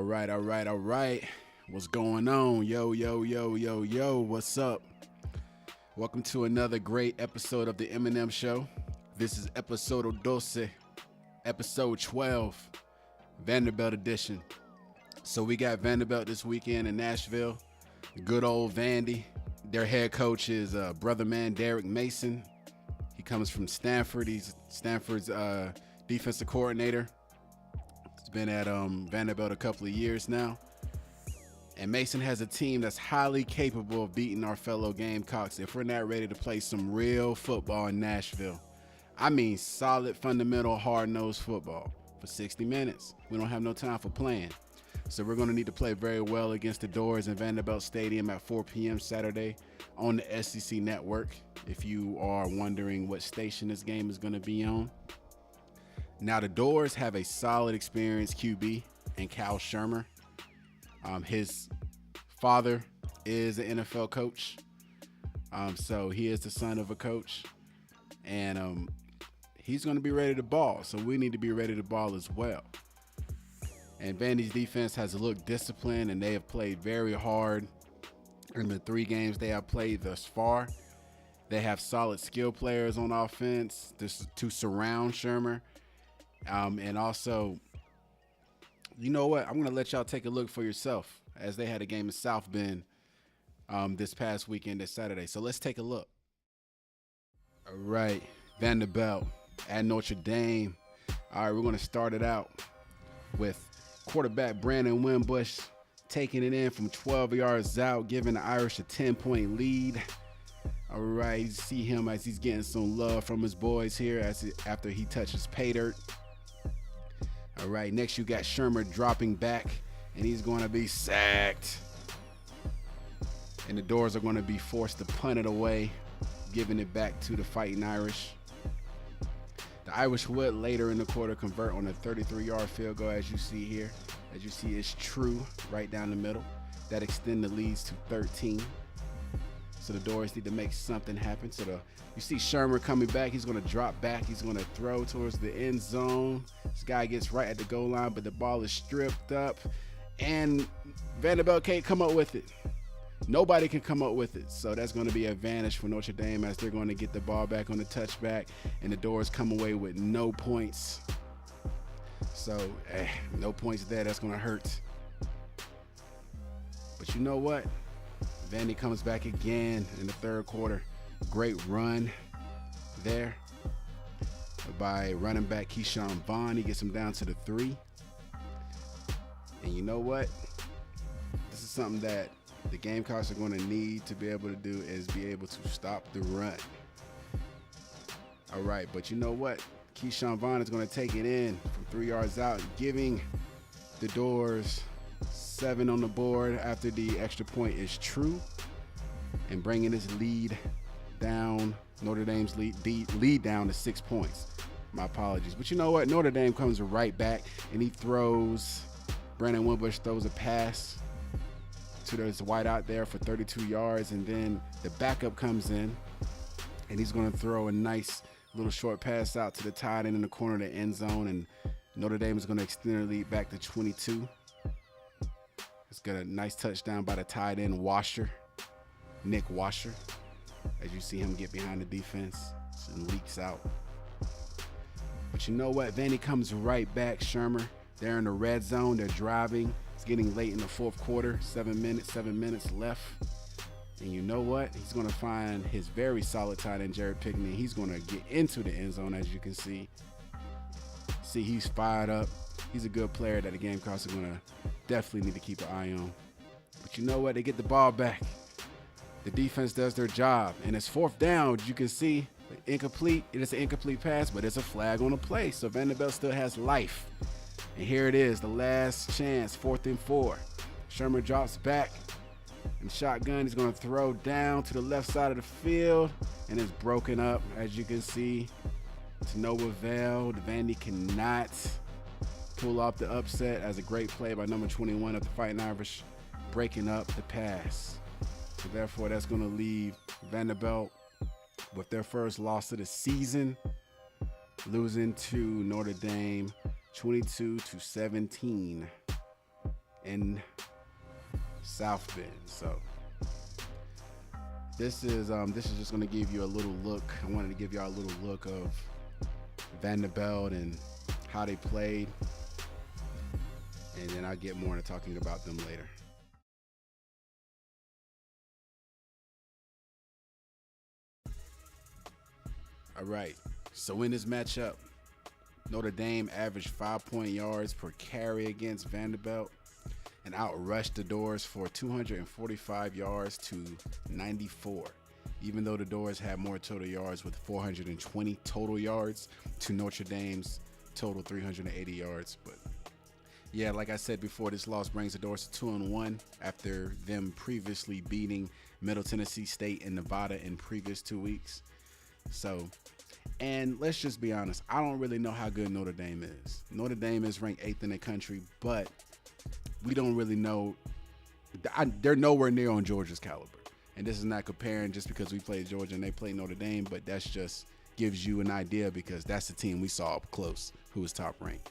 All right. What's going on? Yo. What's up? Welcome to another great episode of the Eminem Show. This is episode 12, episode 12, Vanderbilt edition. So we got Vanderbilt this weekend in Nashville. Good old Vandy. Their head coach is brother man Derek Mason. He comes from Stanford. He's Stanford's defensive coordinator. He's been at Vanderbilt a couple of years now. And Mason has a team that's highly capable of beating our fellow Gamecocks if we're not ready to play some real football in Nashville. I mean solid, fundamental, hard-nosed football for 60 minutes. We don't have no time for playing. So we're going to need to play very well against the Doors in Vanderbilt Stadium at 4 p.m. Saturday on the SEC Network, if you are wondering what station this game is going to be on. Now, the Doors have a solid, experienced QB in Cal Shermer. His father is an NFL coach, so he is the son of a coach, and he's going to be ready to ball, so we need to be ready to ball as well. And Vandy's defense has looked disciplined, and they have played very hard in the 3 games they have played thus far. They have solid skill players on offense to surround Shermer, and also, you know what? I'm going to let y'all take a look for yourself as they had a game in South Bend this past weekend, this Saturday. So let's take a look. All right, Vanderbilt at Notre Dame. All right, we're going to start it out with quarterback Brandon Wimbush taking it in from 12 yards out, giving the Irish a 10-point lead. All right, you see him as he's getting some love from his boys here after he touches pay dirt. All right, next you got Shermer dropping back, and he's going to be sacked. And the Doors are going to be forced to punt it away, giving it back to the Fighting Irish. The Irish would later in the quarter convert on a 33-yard field goal, as you see here. As you see, it's true right down the middle. That extend the leads to 13. So the Doors need to make something happen. So you see Shermer coming back. He's going to drop back. He's going to throw towards the end zone. This guy gets right at the goal line, but the ball is stripped up, and Vanderbilt can't come up with it. Nobody can come up with it. So that's going to be an advantage for Notre Dame as they're going to get the ball back on the touchback, and the Doors come away with no points. So no points there. That's going to hurt. But you know what? Vandy comes back again in the third quarter. Great run there by running back Keyshawn Vaughn. He gets him down to the 3. And you know what? This is something that the Gamecocks are going to need to be able to do, is be able to stop the run. All right, but you know what? Keyshawn Vaughn is going to take it in from 3 yards out, giving the Doors 7 on the board after the extra point is true, and bringing his lead down, Notre Dame's lead down to 6 points. My apologies. But you know what? Notre Dame comes right back, and he throws, Brandon Wimbush throws a pass to this wide out there for 32 yards, and then the backup comes in, and he's going to throw a nice little short pass out to the tight end in the corner of the end zone, and Notre Dame is going to extend their lead back to 22. It's got a nice touchdown by the tight end Nick Washer. As you see him get behind the defense and leaks out. But you know what? Vandy comes right back. Shermer, they're in the red zone. They're driving. It's getting late in the fourth quarter. 7 minutes left. And you know what? He's going to find his very solid tight end, Jared Pickney. He's going to get into the end zone, as you can see. See, he's fired up. He's a good player that the Gamecocks are going to definitely need to keep an eye on. But you know what? They get the ball back. The defense does their job. And it's fourth down. You can see incomplete. It is an incomplete pass, but it's a flag on the play. So Vanderbilt still has life. And here it is, the last chance, 4th and 4. Shermer drops back. And shotgun, he's going to throw down to the left side of the field. And it's broken up, as you can see, to no avail. The Vandy cannot pull off the upset, as a great play by number 21 of the Fighting Irish, breaking up the pass. So therefore, that's going to leave Vanderbilt with their first loss of the season, losing to Notre Dame 22-17 in South Bend. So this is just going to give you a little look. I wanted to give y'all a little look of Vanderbilt and how they played, and then I'll get more into talking about them later. All right, so in this matchup, Notre Dame averaged 5 yards per carry against Vanderbilt and outrushed the Doors for 245 yards to 94, even though the Doors had more total yards with 420 total yards to Notre Dame's total 380 yards. But yeah, like I said before, this loss brings the Doors to 2-1 after them previously beating Middle Tennessee State and Nevada in previous 2 weeks. So, and let's just be honest, I don't really know how good Notre Dame is. Notre Dame is ranked 8th in the country, but we don't really know. They're nowhere near on Georgia's caliber. And this is not comparing just because we played Georgia and they played Notre Dame, but that's just gives you an idea because that's the team we saw up close who was top ranked.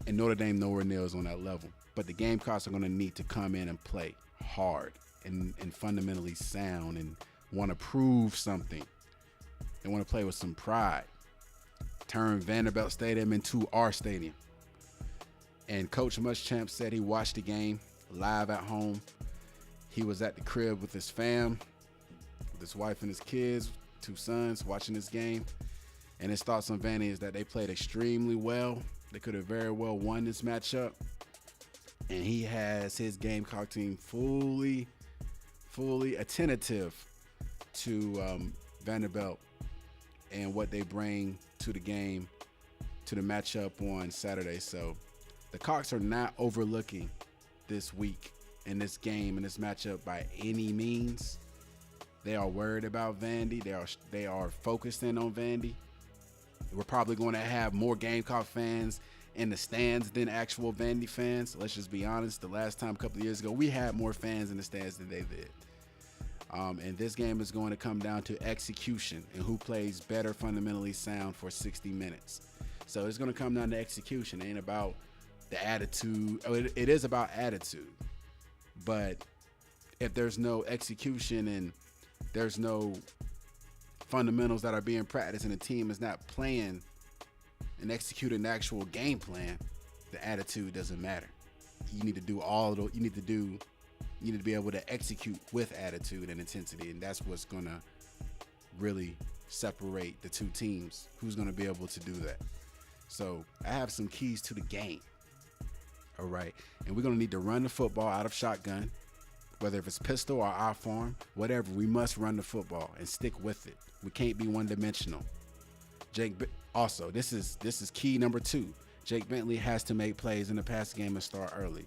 And Notre Dame nowhere near is on that level. But the Gamecocks are going to need to come in and play hard and fundamentally sound and want to prove something. They want to play with some pride. Turn Vanderbilt Stadium into our stadium. And Coach Muschamp said he watched the game live at home. He was at the crib with his fam, with his wife and his kids, 2 sons, watching this game. And his thoughts on Vandy is that they played extremely well. They could have very well won this matchup. And he has his Gamecock team fully attentive to Vanderbilt and what they bring to the game, to the matchup on Saturday. So the Cocks are not overlooking this week in this game, in this matchup by any means. They are worried about Vandy. They are focused in on Vandy. We're probably going to have more Gamecock fans in the stands than actual Vandy fans. Let's just be honest. The last time, a couple of years ago, we had more fans in the stands than they did. And this game is going to come down to execution and who plays better fundamentally sound for 60 minutes. So it's going to come down to execution. It ain't about the attitude. It is about attitude. But if there's no execution and there's no fundamentals that are being practiced and the team is not playing and executing the actual game plan, the attitude doesn't matter. You need to do you need to be able to execute with attitude and intensity, and that's what's going to really separate the two teams, who's going to be able to do that. So I have some keys to the game. All right. And we're going to need to run the football out of shotgun, whether if it's pistol or off arm, whatever. We must run the football and stick with it. We can't be one-dimensional. Also, this is key number 2. Jake Bentley has to make plays in the pass game and start early.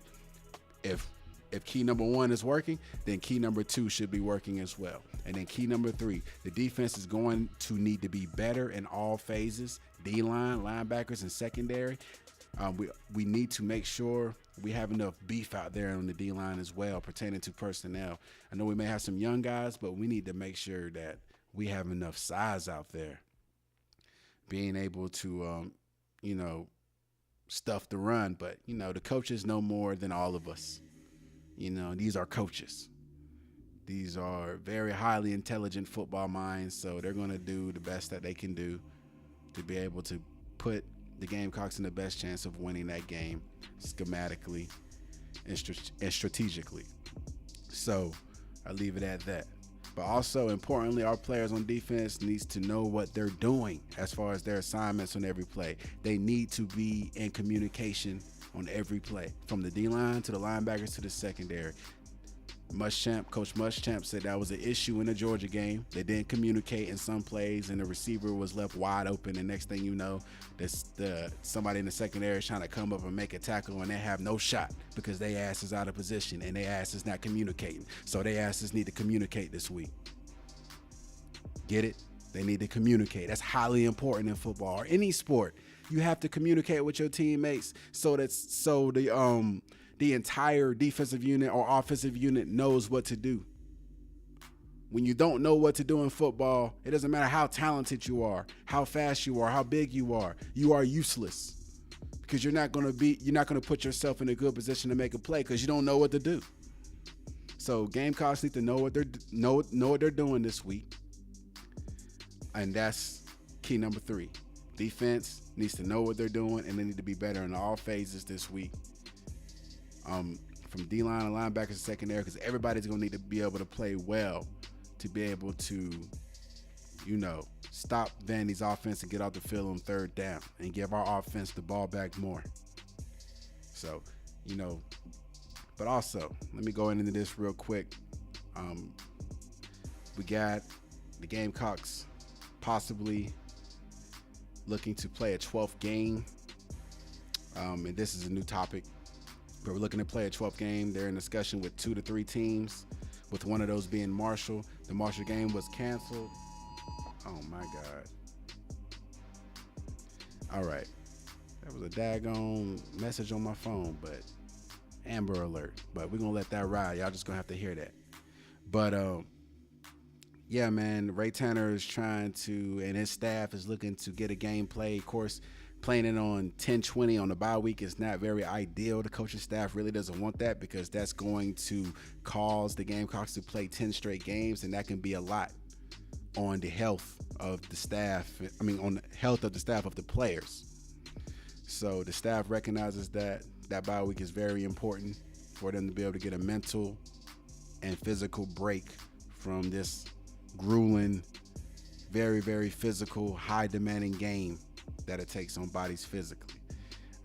If key number 1 is working, then key number 2 should be working as well. And then key number 3, the defense is going to need to be better in all phases, D-line, linebackers, and secondary. We need to make sure we have enough beef out there on the D-line as well pertaining to personnel. I know we may have some young guys, but we need to make sure that we have enough size out there being able to, stuff the run. But, the coaches know more than all of us. These are coaches. These are very highly intelligent football minds, so they're going to do the best that they can do to be able to put the Gamecocks in the best chance of winning that game schematically and strategically. So I leave it at that. But also, importantly, our players on defense needs to know what they're doing as far as their assignments on every play. They need to be in communication on every play, from the D-line to the linebackers to the secondary. Coach Muschamp said that was an issue in the Georgia game. They didn't communicate in some plays, and the receiver was left wide open. And next thing you know, somebody in the secondary is trying to come up and make a tackle, and they have no shot because their ass is out of position and their ass is not communicating. So their asses need to communicate this week. Get it? They need to communicate. That's highly important in football or any sport. You have to communicate with your teammates so the entire defensive unit or offensive unit knows what to do. When you don't know what to do in football, it doesn't matter how talented you are, how fast you are, how big you are useless because you're not going to put yourself in a good position to make a play because you don't know what to do. So Gamecocks need to know what they're doing this week, and that's key number 3. Defense needs to know what they're doing, and they need to be better in all phases this week. From D-line and linebackers to secondary, because everybody's going to need to be able to play well to be able to, stop Vandy's offense and get off the field on third down and give our offense the ball back more. So, but also, let me go into this real quick. We got the Gamecocks possibly looking to play a 12th game. And this is a new topic. But we're looking to play a 12th game. They're in discussion with 2 to 3 teams, with one of those being Marshall. The Marshall game was canceled. Oh, my God. All right. That was a daggone message on my phone, but Amber Alert. But we're going to let that ride. Y'all just going to have to hear that. But, yeah, man, Ray Tanner is trying to, and his staff is looking to get a game played. Of course, playing it on 10-20 on the bye week is not very ideal. The coaching staff really doesn't want that because that's going to cause the Gamecocks to play 10 straight games, and that can be a lot on the health of the staff. On the health of the staff of the players. So the staff recognizes that bye week is very important for them to be able to get a mental and physical break from this grueling, very, very physical, high-demanding game that it takes on bodies physically.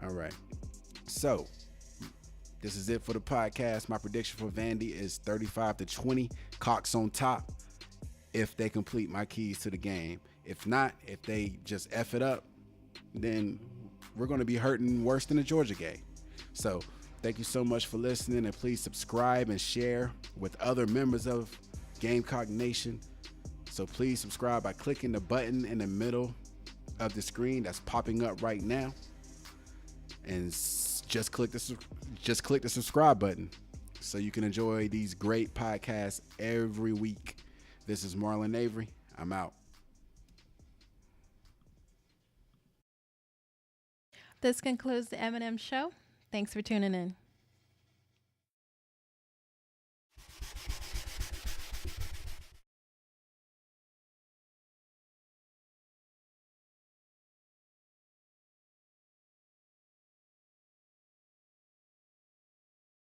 All right. So this is it for the podcast. My prediction for Vandy is 35-20. Cox on top if they complete my keys to the game. If not, if they just F it up, then we're going to be hurting worse than the Georgia game. So thank you so much for listening, and please subscribe and share with other members of Gamecock Nation. So please subscribe by clicking the button in the middle of the screen that's popping up right now, and just click the subscribe button so you can enjoy these great podcasts every week. This is Marlon Avery. I'm out. This concludes the M&M Show. Thanks for tuning in.